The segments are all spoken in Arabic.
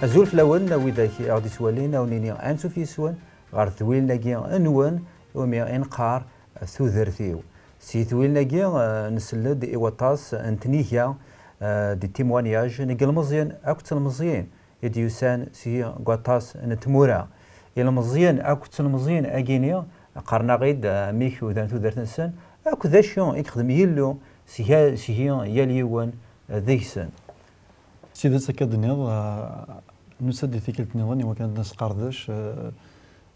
أزول فلاون وإذا غادي توالينا ونيني أنسو في سوان غار ثويلنا كيا أنوان ومي إنقار ثوذرثيو سي ثويلنا كيا نسلد إيواتاس أنتنيكيا دي تيموانياج نقل مزيان أكت المزيان يديوسان سي غواتاس نتمورا إلى مزيان أكت المزيان أجينيا قرنا غيد ميكو ذا ثوذرثنسن أكو ذا شيون يخدم يلو سي يليون ذيسن سيدي سكادنيض نسد في كلت نظني وكانت ناس قردش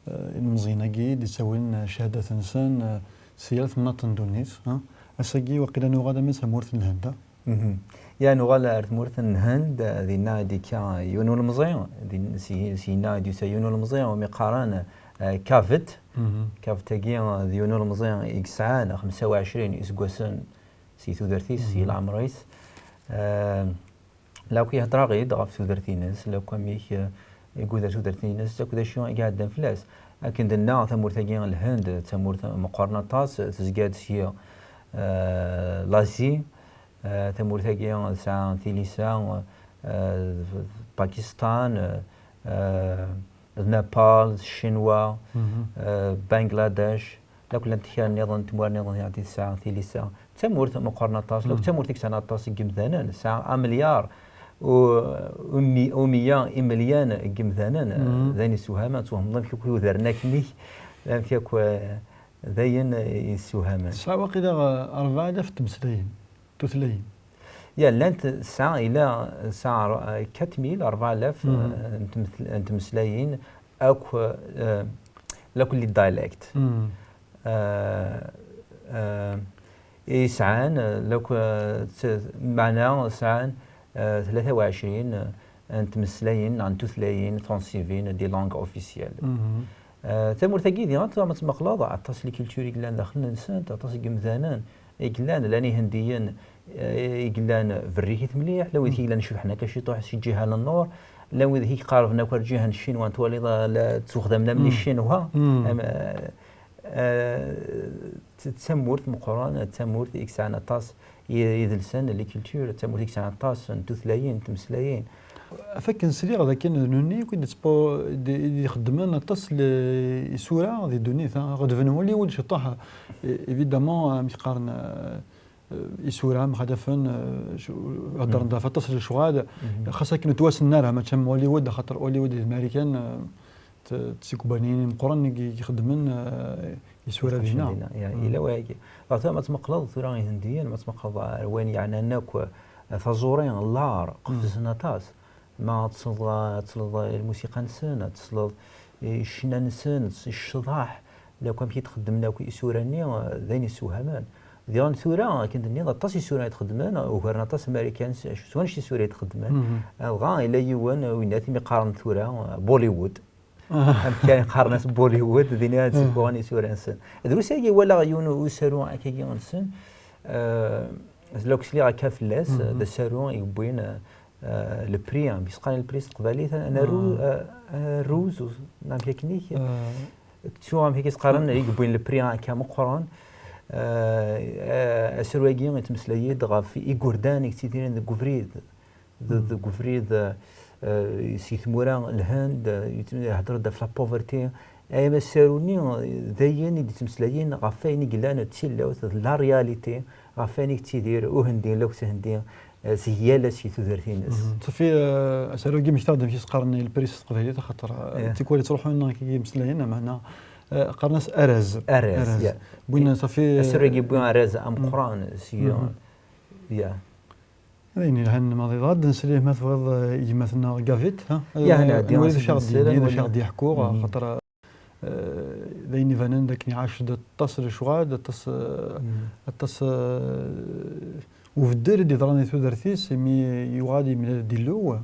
المزيناكي دي تساوين شهادة إنسان سيالف من تندونيس أساقي وقيلا نغادا من سمورث الهند يا نغالا مورث الهند ذي نادي كا يونو المزيان ذي سي نادي سيونو المزيان ومقارنة كافت كافتاكي ذي يونو المزيان إكسعان 25 إسقوسن سي ثوذرثيس سي العمريس لو كي هضرا غيد غاف ثوذرثينس لو كان ميك يقول ثوذرثينس تاكو ذا شو قاعد فلاس لكن دنا ثمور ثاقين الهند ثمور مقارنة طاس تزقاد سي لاسي ثمور ثاقين ساعة ثيليسا باكستان نيبال الشينوا بنغلاديش لو كل انتخاب نظام تموار نظام يعطي ساعة ثيليسا ثمور مقارنة طاس لو ثمور تيك سنة طاس جمثانا ساعة مليار و100 مليون جمثانا ذاني سوهاما توهم الله كيكو ذرناكني لم كيكو ذين السوهاما ساعة وقيلا 4000 تمثلين تثلين يا لانت ساعة إلى ساعة كتميل 4000 تمثلين أكو لكل الدايلكت ساعان لو معناه ساعان 23 تمثلين عن تثلين ترانسيفين دي لانغ اوفيسيال تمور ثقي دي غات ما تمقلاض عطاس لي كولتوري كلان داخل الانسان عطاس قمذانان كلان لاني هنديا كلان فريكيت مليح لو يثي نشوف حنا كشي طوح شي جهه للنور لو هي قارفنا كور جهه الشين تولي لا تخدمنا من الشين وها تسمورت مقارنه تسمورت اكسان عطاس يدلسن لي كولتور تمور ديك ساعه طاس تثلاين تمثلاين فكن سريع لكن نوني كنت سبو يخدمنا طاس الصوره دي دوني غاد فنو لي ولد شطاح ايفيدامون مش قارن الصوره مخدفن هضر نضاف طاس الشغال خاصه كي نتواصلنا ما تشم هوليوود خاطر هوليوود الامريكان تسيكوبانين مقرن يخدمن الصوره دينا يعني الى واقي عطا ما تمقلض ثوران هنديا ما تمقلض وين يعني انك ثزورين لار قفزنا تاس ما تصل الموسيقى نسان تصل الشنا نسان الشضاح لو كان كيتخدم لك سوراني ذين سوهمان ديال ثورة كنت نيض طاسي سورة يتخدمان وكرنا طاس امريكان سوان شي سورة يتخدمان الغا الى يوان ويناتي مقارن ثورة بوليوود كان قارناس بوليوود دينا تسبواني سورانسن دروسي ولا يونو وسارو كي يونسن لو كسلي كافلاس دا سارو يبوين لو بري بيسقان البريس قبالي انا روز نعم كيكنيك تشوف هيك قارن يبوين لو بري كام قران اسرواجين تمسليه دغا في ايغوردان كثيرين ذا غوفريد ذا غوفريد سي ثمورا الهند يهضر في لا بوفرتي اي مساروني ذاين اللي تمسلايين غافيني قلان تشيلاو لا رياليتي غافيني تيدير وهندين لو هندين سياله سي ثوثرتين صافي اسالو كي مشتاق في قرن البريس قبيله خاطر تيكولي تروحوا لنا كي مسلايين معنا قرناس ارز بوين صافي اسرقي بوين ارز ام قران سي يا يعني لهن ماضي غاد نسليه مثلا يجي مثلا كافيت يعني ديال شغل دي يحكوا خاطر ذيني فنان داك عاش التصل شغال التص وفي الدير دي ضراني ثوثرثيس مي يغادي من ديلو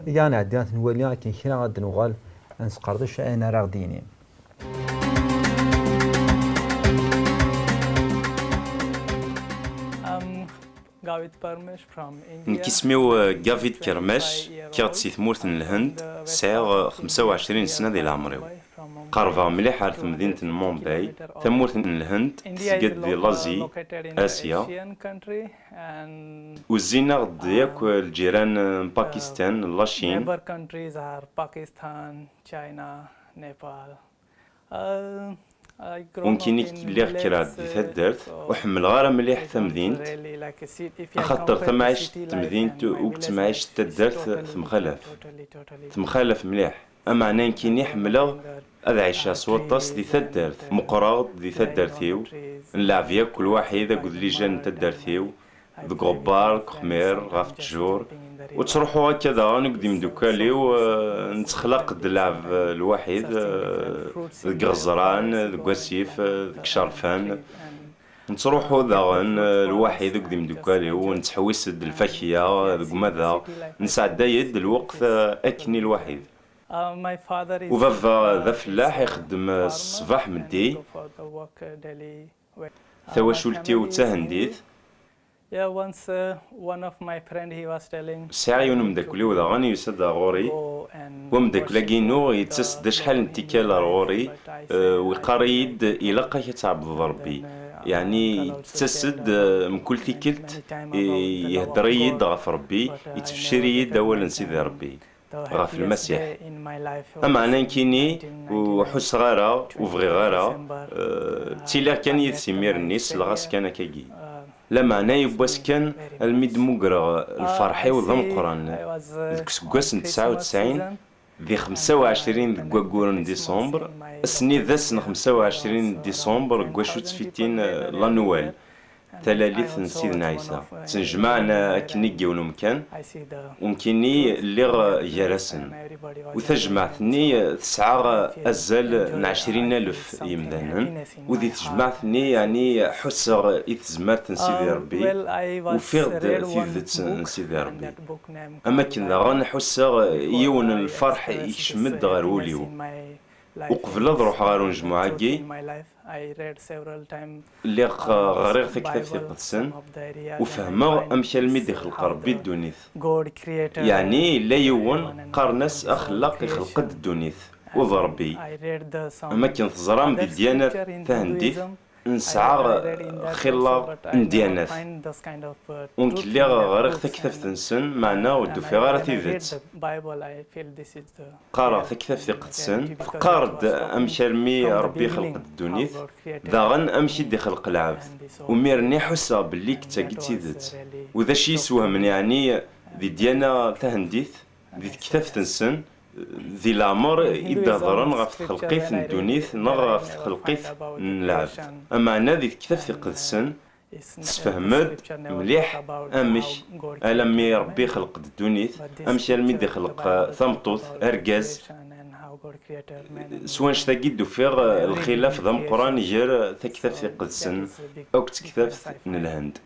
يعني عديات نولي لكن كنا غاد نغال نسقردش انا راغديني نكسميو جافيد كرمش كيغتسي ثمورت الهند ساغ 25 سنة ديال عمري قربة مليح على مدينة مومباي ثمورة الهند تسقد دي لازي آسيا وزينا غد ياك الجيران باكستان لاشين neighbor countries are Pakistan, China, Nepal. ممكن اللي كرا دي تدرت وحمل غارة مليح تمدينت خاطر تمعيش تمدينت وتمعيش تدرت تمخالف مليح اما انا كيني حمله هذا عيشها سوطاس دي تدرت مقراض دي تدرتيو نلعب ياك كل واحد قد لي جان تدرتيو ذوك غبار خمير غاف تجور وتروحوا هكذا نقدي مدوكالي ونتخلق اللعب الواحد القرزران القواسيف الكشرفان نتروحوا داغن الواحد قدي مدوكالي ونتحويس الفاكهة ماذا نسعد دايد الوقت اكني الواحد وبابا ذا فلاح يخدم الصباح مدي ثواشولتي وتهنديث ساعي ونمداكلي وذا غاني يسد غوري ومداكلا كينو يتسد شحال انتكال غوري ويقاريد إلا قاك يتعبد ربي يعني يتسد من كل تيكلت يهدريد غاف ربي يتفشريد أولا سيدي ربي غاف المسيح أما أنا كيني وحس غارة وفغي غارة تيلا كان يتسمير الناس لغاس كان كاكي لما أنا يبواس كان الميد مقرا الفرحي وضم قران كسكواس 99 ذي 25 دقوقورن ديسمبر السني ذا سنة 25 ديسمبر قواشو تفيتين لانوال تلاليث سيدنا عيسى تنجمعنا كنيجي ونمكان ومكني اللي جرسن وتجمعتني تسعة أزال من 20,000 يمدانا وذي تجمعتني يعني حسر إتزمات سيدي ربي وفرد ثيذت سيدي ربي أما كنا غان حسر يون الفرح يشمد غير وليو وقبل نروح غير نجمعاكي اللي غريغ في كتاب في القدسن وفهمه أمشي الميد يخلق ربي الدونيث يعني لا يون قارنس أخلاق يخلق الدونيث وضربي أما كنت زرام دي ديانات تهنديث نسعى خلا نديانات ونكلي غريغ تكتف تنسن معنا ودو في غارة تيذت قارغ تكتف تقدسن فقارد أمشي رمي ربي خلق الدونيث داغن أمشي دي خلق العبد وميرني حسا باللي كتا تيذت وذا شي يسوهم يعني ذي ديانا تهنديث ذي تكتف تنسن ذي العمر إذا ظرن غف خلقيث ندونيث نغف خلقيث نلعب أما أنا ذي كتف قدسن تسفهمد مليح أمش ألمي ربي خلق الدونيث أمشي الميدي خلق ثمطوث أرقاز سوان شتاقيدو فيغ الخلاف ذا مقران يجير تكتف قدسن أو تكتف من الهند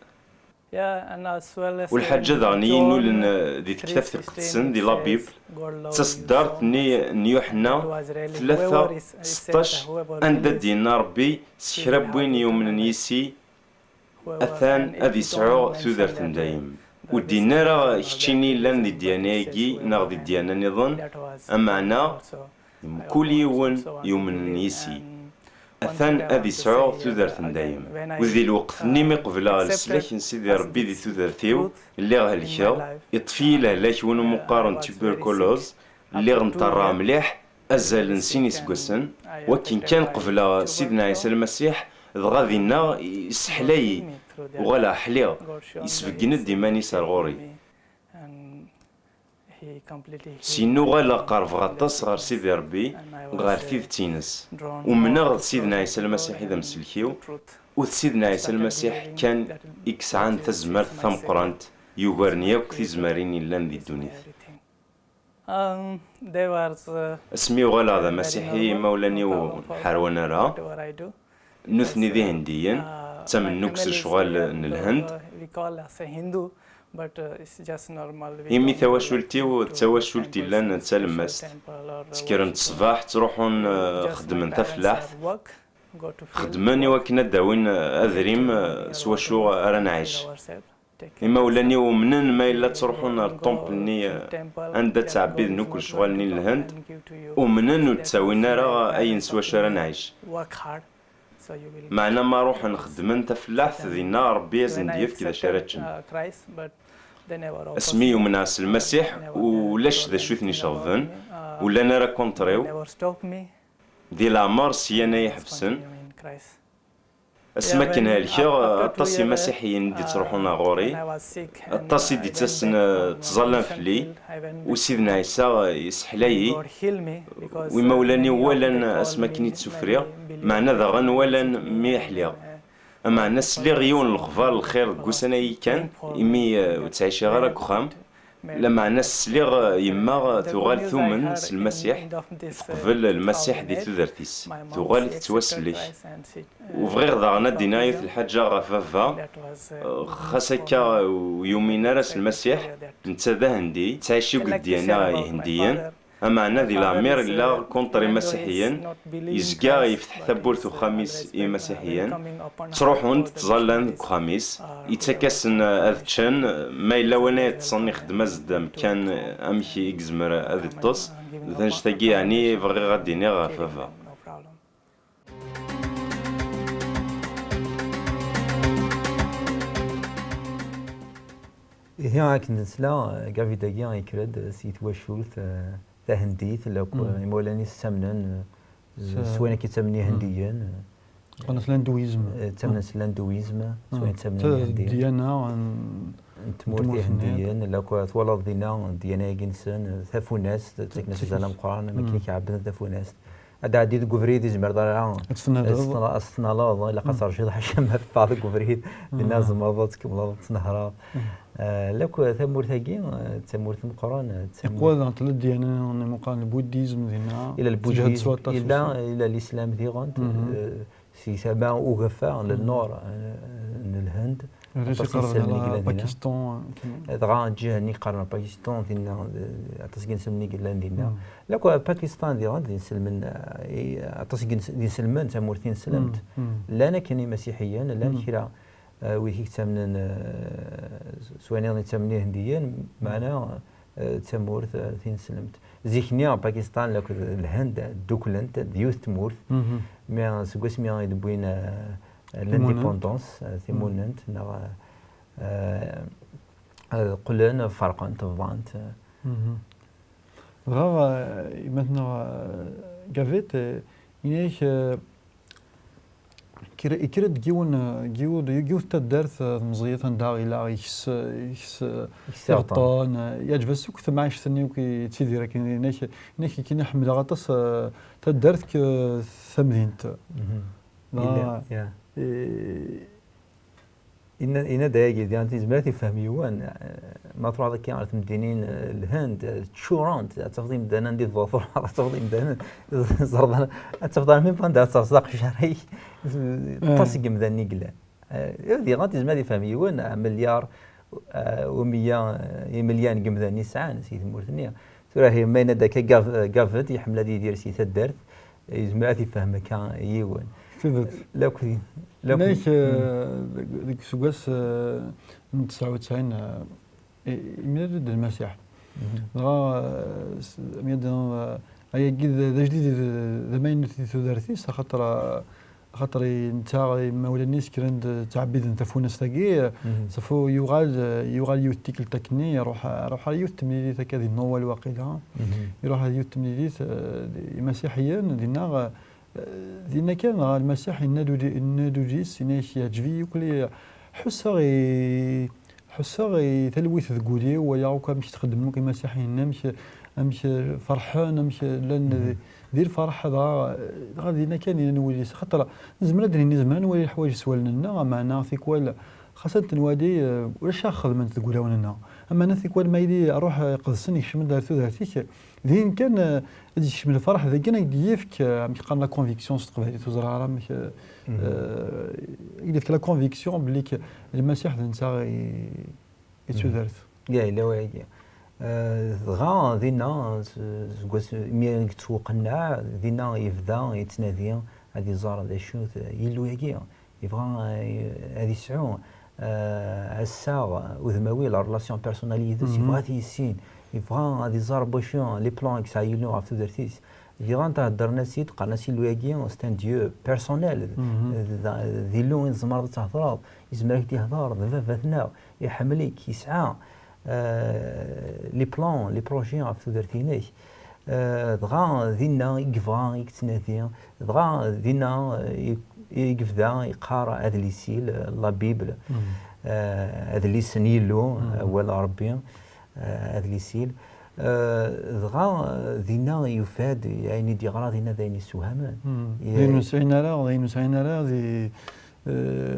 والحاجة ذاني نولن ذي تكتاب في قدسن ذي لابيب تصدرت نيوحنا 16 عند دينا ربي سكراب وين يوم يسي أثان أذي سعو ثوذرت دايم ودينا راه كتشيني لان ذي دياناكي ناغ ذي ديانا نظن أما أنا كل يوم يسي أثان أذي سعو ثوذرت دايم وذي الوقت نيمي قبل السلاك نسيدي ربي ذي ثوذرتيو اللي غالكا يطفي له لاك ونو مقارن تيبركولوز اللي غنطرى مليح أزال نسيني سكوسن وكين كان قبل سيدنا عيسى المسيح غادينا يسحلاي وغلا حليغ يسفقنا ديماني سارغوري سينو غالا قارف غطاس غار سيدي ربي غار ثيذ تينس ومنغ سيدنا عيسى المسيح إذا مسلكيو وسيدنا عيسى المسيح كان إكسعان تزمرت ثم قرانت يوغرنيا وكثي زمارين اللان ذي الدنيا اسمي غالا هذا مسيحي مولاني وحاروانا راه نثني ذي هنديا تمن نكس الشغال الهند يمي تواشلتي وتواشلتي لان نتسلمست تكرنت الصباح تروحون خدمن تفلاح خدماني وكنا داوين اذريم سوا شو انا نعيش إما ولاني ومنن ما إلا تروحون للطومبل ني عند تعبيد نوكل شغل ني الهند ومنن وتساوينا راه أي نسوى شرا نعيش معنا ما روح نخدم انت فلاح دينا ربي يزن ديف كذا شارتشن اسمي ومنعس المسيح ولاش ذا شوثني شغفن ولا نرى كونتريو دي العمر سيانا يحبسن اسما كان هالكيغ الطاسي مسيحيين دي تروحون غوري الطاسي دي تسن تظلم فلي وسيدنا عيسى يسحلاي وما ولاني ولا اسما كني تسفريا معنا ذا غن ولا ميحليا اما الناس اللي غيون الخبار الخير قوسنا كان يمي وتعيشي غير كخام لما الناس اللي يما تغال ثمن المسيح قبل المسيح دي تذرتيس تغال تتوسلي وفغير ضغنا ديناية الحاجة غفافا خاصك ويومين راس المسيح انت ذا هندي تعيشي قد ديانا هنديا اما انا ذي العمير لا كونتري مسيحيا يزقا يفتح ثبورت وخميس مسيحيا تروحون تظلن خميس يتكسن اذتشن ما الا وانا تصني خدمه زدام كان امشي اكزمر هذا الطص ثنشتاقي يعني بغي غاديني غافافا هي هاك نسلا كافي داكيا يكرد سيت واشولت هنديت لو مولاني السمنن سواء كيتسمني هنديا قلنا الهندويزم تمنى الهندويزم سواء تمنى هنديا ديانا تمورتي هنديا لو تولد دينا ديانا جنسن ثافوناس تكنس زعما القران ما كاين كيعبد ثافوناس هذا عديد كوفريد زمر دار استنالاض الا قصر شي حشم في بعض كوفريد الناس مرضات كمل تنهرا لك ثمور ثقي ثمور القران يقول عن ثلاث ديانات مقارنه البوديزم دينا الى البوديزم الى الاسلام دي غند سي سبع وغفا للنور الهند باكستان دغا جهني قرن باكستان دينا تسكن سمني قال دينا لك باكستان دي غند نسلمن تسكن نسلمن ثمورتين سلمت لا انا كاني مسيحيا لا كرا ويهيك تمنن سواني تمني هنديا معنا تمورث ثين سلمت زيكنيا باكستان لك الهند دوكلنت ديوث تمورث مي سكوس مي يدبوين لانديبوندونس ثيموننت نا قلنا فرقا تفضانت غا maintenant جافيت ينيش كرد جيو تدرث مزية دا إلى يخس يغطان يجب السوق ثم عايش ثاني وكي تسيدي لكن نيك كي نحمل غطس تدرث ثمنينت إن دايجي ديانتي زمرتي فهميوان ما تروح ذاك يعرف مدينين الهند تشورانت تفضيم دانا ندي الظفر تفضيم دانا زرضنا تفضل من باندا تصدق شهري تصق مذني قلا هذه غادي زمرتي فهميوان مليار و100 مليون قمذاني سعان سيد مورثنيا ترى هي ما نداك قافت يحمل هذه يدير سي تدرت زمرتي فهمك كان يوان لكن ليش ديك سواس من 99 يمرد المسيح غا ميدان هي جديد جديد زمان تدرسيس خاطر نتا مولانيس كرند تعبيد تفونس تاكي صفو يغال يوتيك التكني يروح يوت تمليليت هكا دي نوال واقيلا يروح يوت تمليليت مسيحيين دينا كان المسيح النادوجيس يناش يعجبي وكلي حسا تلويث ذقولي ويا وكا مش تخدمو كي مسيحيين مش فرحان مش لان دير فرح هذا غادي كان نولي خاطر زعما دريني زمان نولي الحوايج سوالنا معنا ثيكوال خاصة نوادي واش خدمت تقولها وننا اما انا ثيكوال ما يدي اروح قدسني شمل دارتو دارتيك دين كان يشمل الفرح ذا كان يديفك مش قال لا كونفيكسيون تقبل توزرا راه مش يديفك لا كونفيكسيون بلي المسيح نتا يتودرت كاع لا واعي غا دينا زكواس مي تسوقنا دينا يفدا يتنادي هذه زار هذا شوت يلو ياكيا يبغى هذه سعو عسا وذماوي لا ريلاسيون بيرسوناليزي يبغى تيسين يبغى دي زاربوشيون لي بلان كي سايلو عرفتو درتيس يبغى تهضر ناسي تلقى ناسي لوياكي ستان ديو بيرسونيل ذي لون زمر تهضر يزمرك تهضر فاتنا يحملك يسعى لي بلان لي بروجي عرفتو درتينيك دغا ذينا يقفا يكتناثي دغا ذينا يقفدا يقرا هذا اللي يسيل لا بيبل هذا اللي سنيلو ولا ربي هذا اللي يسيل دغا ذينا يفاد يعني دي غرا ذينا ذين سوهمان ذين سعينا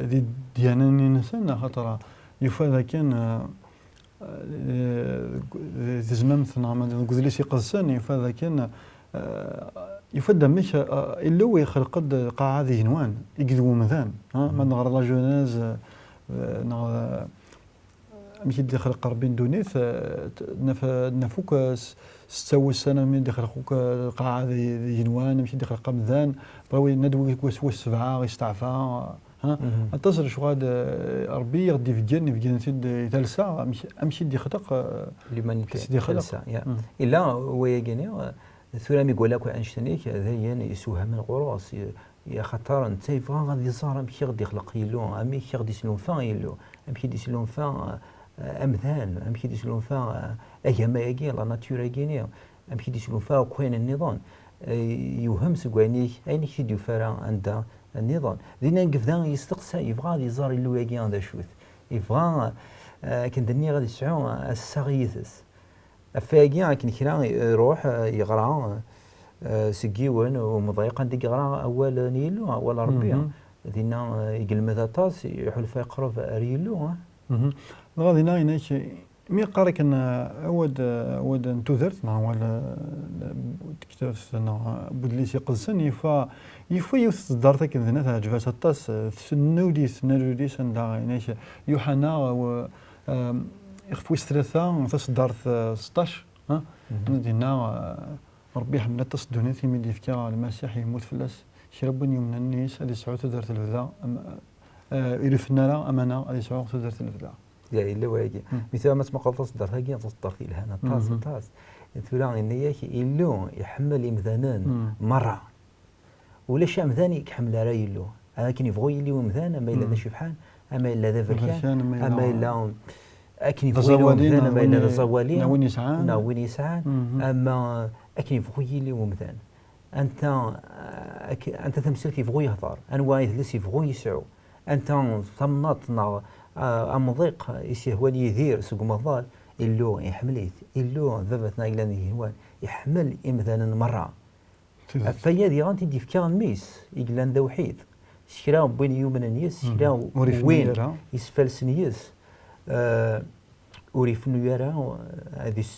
ذي دياناني نسنا خاطر يفاد كان زمام ثنا ما نقول ليش يقصن يفاد كان يفد مش اللي هو يخلق قاعة ذي نوان يقدو مثان ما نغر لا جوناز مش يدي خلق ربين دونيث نفوك ستوي السنة من يدي خلقوك قاعة ذي نوان مش يدي خلق مثان بغاوي ندوي وسوس سبعة يستعفى اتصل شو هذا ربي يغدي في جن تد ثالثة مش يدي خلق لمن يدي خلق الا هو يجيني ثورة يقول لك أنشتنيك ذي يسوها من غراس يا خطر أنت يفهم غادي صار مشي غادي يخلق يلو أمي غادي يسلون فان يلو أمي غادي يسلون فان أمثال أمي غادي يسلون فان أيام يجي لا ناتور يجيني أمي غادي يسلون فان كوين النظام يوهم سقوانيك أين كيديو فرا عند النظام ذينا نقفدا يستقسى يبغى يزار يلو يجي عند شوث يبغى كندني غادي يسعو الساغيثس أفاقي كن كنا يروح يقرا سكيون ومضايق عندك يقرا أول نيلو أول ربي ذينا يقل ماذا طاس يحلف يقرب ريلو غادي نايناش مي قارك ان اود نتوذرت مع ولا كتاب بودليس يقلسن يفا يصدرتك ذنتها جفاس الطاس سنوديس نروديس نايناش يوحنا و يخفوش ثلاثة تصدر 16 ندينا ربي يحمل تصدوني في ميدي فكا المسيح يموت فلاس شربني من النيس هذه سعود تدرت الفدا يرفنا لا امانه هذه سعود تدرت الفدا لا الا واجي مثال ما تبقى تصدر هاكي تصدر في الهنا طاس ثلا انياك يلو يحمل امذانان مره ولا شي امذاني يحمل رايلو لكن يبغوا يليو امذان ما الا ذا شبحان اما الا ذا فركان اما الا أكن يفويلو مثلا ما إلا الزوالين ناوين يسعان أما أكن يفوي لي ومثلا أنت تمثل يفوي يهضر أنواع يثلث يفوي يسعو أنت ثمنات أمضيق يسهوالي يدير سوق مضال إلو يحمليت إلو ذبتنا إلى نهوان يحمل مثلا مرة فيا دي غانتي دي فكان ميس إقلان ذا وحيد شكرا بين يوم من النيس شكرا وين يسفل سنيس وريف نيارا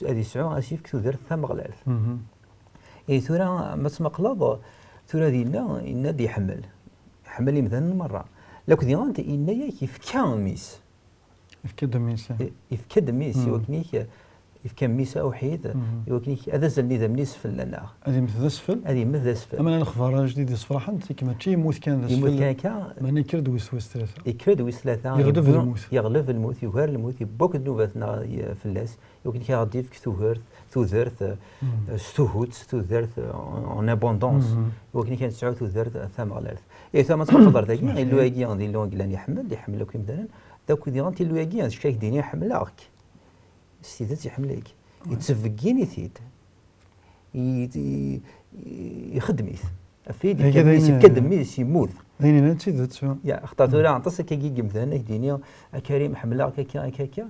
هذه سعو اسيف كثو درت ثم غلال اي ثورا ما تسمى قلاض ثورا دينا إن دي حمل مثلا مرة لو كنت انت إن ياك يفكا ميس يفكا ميس يوكنيك يفكا ميس اوحيد يوكنيك هذا زلني ذا منيس في لنا هذه مثل اسفل اما انا نخبر جديد صفراحه انت كما تشي يموت كان كان ما نكرد ويسوس ثلاثه يغلب الموت يغار الموت يبوك نوبتنا في اللاس يوكنيك غادي في ثوذرت ستوذرت اون ابوندونس يوكنيك كان تسعود ثوذرت ثم غلال اي ثم تفضل ذاك اللي واجي عندي اللي قال يحملك مثلا داك اللي غانتي اللي واجي شكاك ديني يحملك السيدات يحملك يتسفقيني ثيد يخدميث افيد يكدميث يموت ديني نتي ذات شو يا اختارت ولا عنطسك كي مثلا دينيا كريم حملها كاكا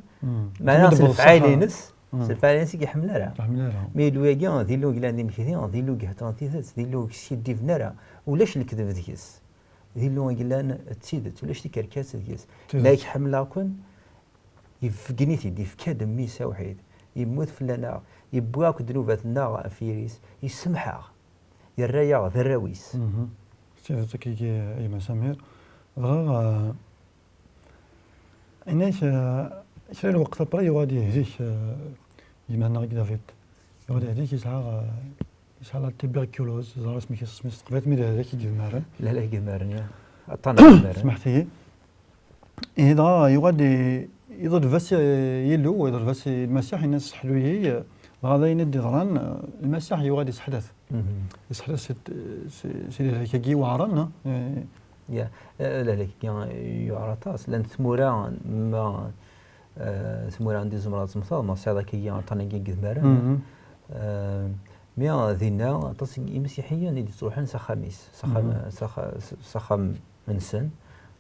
معناها سلفعالينس سلفعالينس يحملها مي لويغان ديلو غلاندي مكثيان ديلو كهتانتيث ديلو سيدي فنرا ولاش الكذب ذيس ديلو غلان تسيدت ولاش تكركاس ذيس لا يحملها كون يفقنيتي دي فكاد ميسا وحيد يموت فلنا يبواك دنوباتنا فيريس يسمحها يرايا ذراويس سيدتك يا مسامير غا اناش شرا الوقت بري غادي يهزيش يمانا دافيد غادي يهزيش يسعى لا تيبركلوز زعما سميتو تقبات مي هذاك يجي مارن لا يجي مارن يا عطانا مارن سمحتي إذا يغاد يضرب بس يلو يضرب بس المسيح الناس حلويه هذا يندي ضران المسيح يغاد يسحدث يسحدث سيدي كي وعرنا يا لا لك يعرطاس لان ثمورا ما ثمورا عندي زمرات مثال ما صعدا كي عطانا كي قدمارا ميا ذينا تصي مسيحيا اللي تروحن سخاميس سخام من سن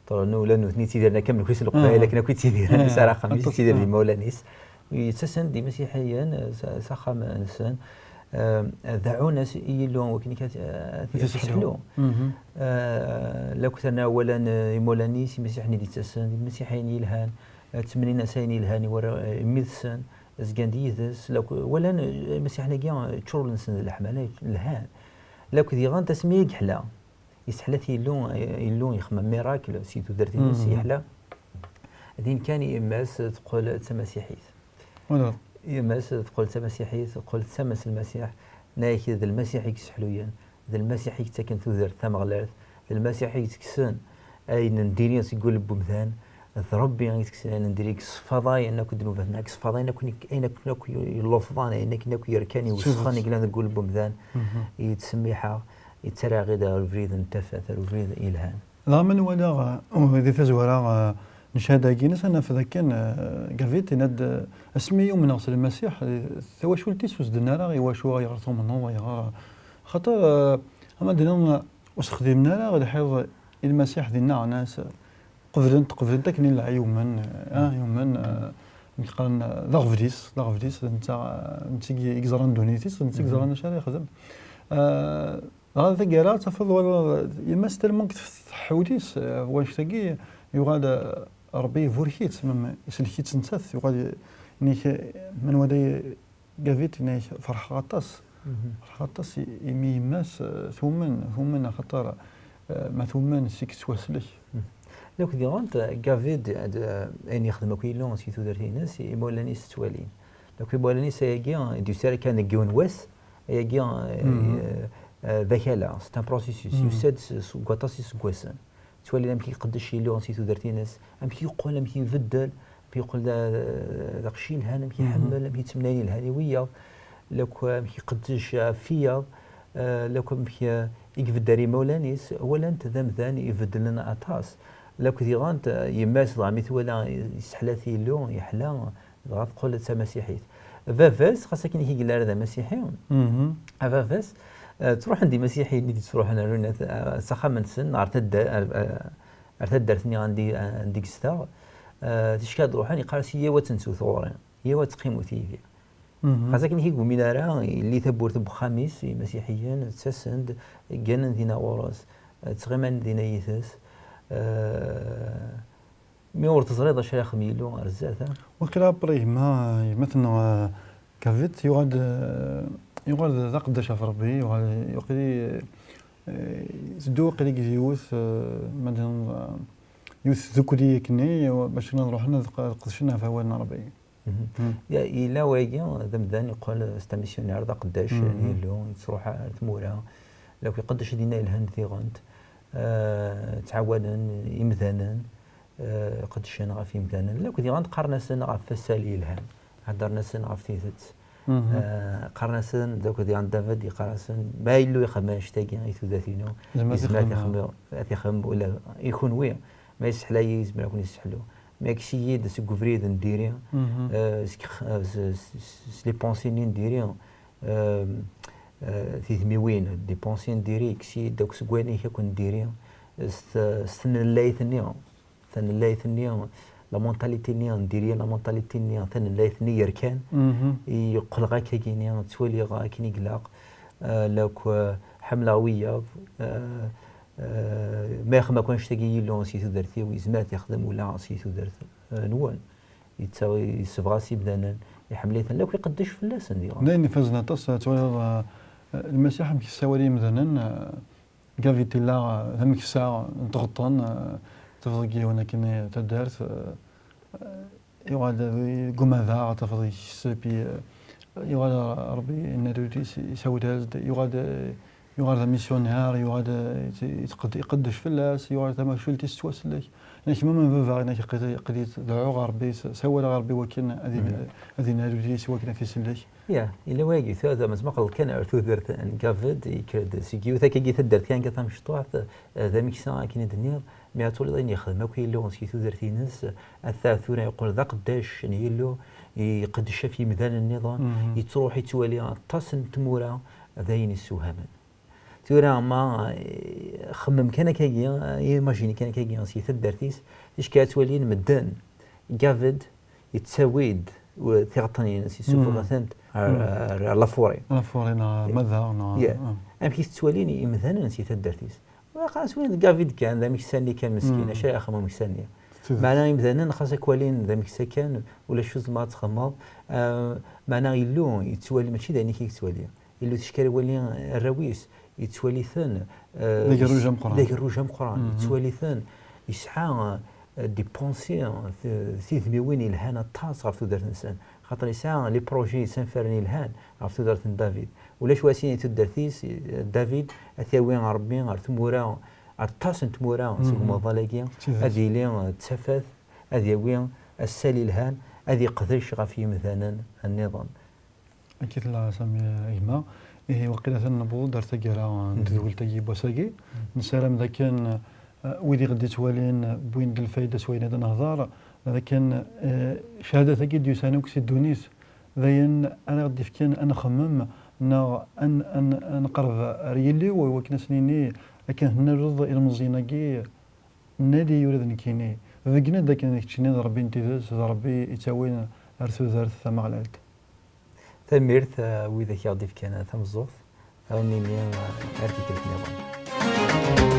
طبعا لانه ثني تيديرنا كامل كويس القبائل لكن كويس تيدير سارة خميس تيدير دي مولانيس يتسن دي مسيحيا سخام انسان دعونا يلون وكني تسحلو لو كنا اولا مولانيس مسيحني دي تسن المسيحيين يلهان 80 سنه يلهاني ورا ميثسن زكانديزس لو ولا مسيحنا كاع تشور نسن الحمله الهان لو كذي غان تسميه حلا يسحلت يلون يخمم ميراكل سيتو درتي ناس يحلا دين كان يماس تقول تمسيحيت ولا يماس تقول تمسيحيت تقول تمس المسيح نايك ذا المسيح يكسحلويا ذا المسيح يتسكن ثوذر ثم غلارث ذا المسيح يتكسن اين نديري يقول بمثان ربي يتكسن نديريك صفاضاي انك دنوبتنا صفاضاي انك يلفظان انك يركاني وسخاني قلنا نقول بمثان يتسميحها يتسرع غدا الفريد انتفت الفريد إلهام لا من ولا ذي فاز ولا نشهد جينس أنا في ذاك قفيت ند اسمي يوم من أصل المسيح ثوا شو التيسوس دنارا يواشوا يغرثوا من الله يغار خاطر أما دينا وسخدمنا لا غير حيض المسيح دينا ناس قفلت تكني لا يوما يوما نقارن ضغفديس نتيجي إكزران دونيتيس نتيجي إكزران شاري خدم هذا كيرا تفضل ولا يمس تلمون حوديس واش تاقي يغاد ربي فوركيت مم يسلكيت نتاث يغاد نيك من ودي قافيت نيك فرح غطاس يمي ماس ثومن خطر ما ثومن سيك تواسلك لو كنت غانت قافيد ان يخدم كيلون سي تودرتي ناس يمولاني ستوالين لو كيمولاني سيجي دي سير كان جون ويس يجي ذكاء سي ان بروسيسوس يسد سكواتاسي سكواسن تولي لم كيقدش يلون سي تودرتي ناس ام كيقول ام كيبدل كيقول داك الشيء الهان كيحمل كيتمناني الهانويه لو كان كيقدش فيا لو كان يقفداري مولانيس ولا انت ذم يفدل لنا اطاس لو كنتي غانت يماس ضاميت ولا يسحلاتي لون يحلا غا تقول تا مسيحيت فافاس خاصك كي كيقول هذا مسيحيون فافاس تروح عندي مسيحي اللي تروح انا سخا من سن ارتدرتني عندي كستا تشكاد روحاني قارسيه وتنسو ثورين هي وتقيمو تيفي خاصك كي يقول منارا اللي ثبورت بخميس مسيحيين تسند جنن دينا ورس تغيمان دينا يثس مي ورت زريضه شيخ ميلو ارزاثا وكلا بري ما مثلا كافيت يغاد ذاك دشا في ربي يقدي زدو قلي يوث مثلا يوث ذكري كني باش نروح نقدشنا في هوانا ربي يا إلا واجا ذمذان يقول استميسيونير ذا قداش يعني لو تروح تمورا لو يقدش دينا الهند في غنت تعاونا يمثانا قدش انا غا في يمثانا لو كنت غنت قارنا سنه غا فسالي الهان هضرنا سنه غا في ثيث قارنا سن دوك دي عند دافيد يقرا سن ما يلو يخمم شتاكي يثو ذاتينو يسمع يخمم ولا يكون وين ما يسحلا يزمر يكون يسحلو ماكسي د سكوفريد نديري لي بونسي نديري في ثميوين دي بونسي نديري كسي دوك سكواني كون نديري سن اللايثني ثن اللايثني لا مونتاليتي ني نديري لا مونتاليتي ني ثن اللايثني يركان يقول غا كايني تولي غا كيني قلاق لوك حملاويه ما يخدم كونش تاقي لون سيتو درتي ويزمات يخدم ولا سيتو درت نوان يتساوي يسفغاسي بدانا يحمليثن لو يقدش في اللسن ديالو لاني فازنا تص تولي المسيح مكيساوري مثلا كافيتي لا هم كيسا ضغطان تفضي وانا كنا تدارت يواد قماذا تفضي سبي يواد ربي النادوتي يساوي هذا يواد ميسيونير يواد يقدش في اللاس يواد ما شو تستوسلك انا كما من فافا انا قضيه دعو غربي سوى غربي ولكن هذه نالوجيس ولكن في سلاك يا الا واجي هذا ما قال كان ارثو درت ان كافد يكرد سيكيو ثاك كي تدرت كان كتم شطوع ذا ميكسا كاين الدنيا ما تولي يخدم كاين لو سيتو درتي ناس الثالثون يقول ذا قداش يعني له يقدش في ميدان النظام يتروح يتوالي تصن تمورا ذاين السهامان تورا ما خمم كان كاي ايماجيني كان كاي سي تدرتيس اش كاتولي مدان كافد يتساويد وثيغطني سي سوفو مثلا لافوري ماذا ام كي تتواليني مثلا نسيت الدرتيس خلاص وين كافيد كان ذا مكساني كان مسكين اش اخا مكساني معناها مثلا خاصك كوالين ذا مكسكان ولا شوز ما تخمض معناها يلو يتوالي ماشي داني كي يتوالي يلو تشكال ولي الرويس يتوالي ثان ذاك الرجم قران يتوالي ثان يسعى دي بونسي ثيثميوين الهان الطاس غاف تدرت انسان خاطر يسعى لي بروجي سانفرني الهان غاف تدرت دافيد ولاش واسيني تدرتيس دافيد اثاوين ربي غير ثمورا الطاس تمورا سوما ظلاكيا هذه لي تسفث هذه وين السالي الهان هذه قدرش غافي مثلا النظام اكيد لا سامي ايما وقيله النبوض درت كرا ندول تجيب وساقي نسالم ذا كان ويدي غدي توالين بوين الفايده سوين هذا نهضر هذا كان شهاده اكيد يسانوك سي دونيس ذاين انا غدي فكان انا خمم ان نقرب ريلي وكنا سنيني لكن هنا رض الى مزيناكي نادي يورد نكيني ذكنا ذاك نكتشني ربي انتذاز ربي يتاوين ارثو زارت ثم غلالت ثميرت وإذا كي غدي فكان ثم الزوف أو نيني أرتي كلت نظام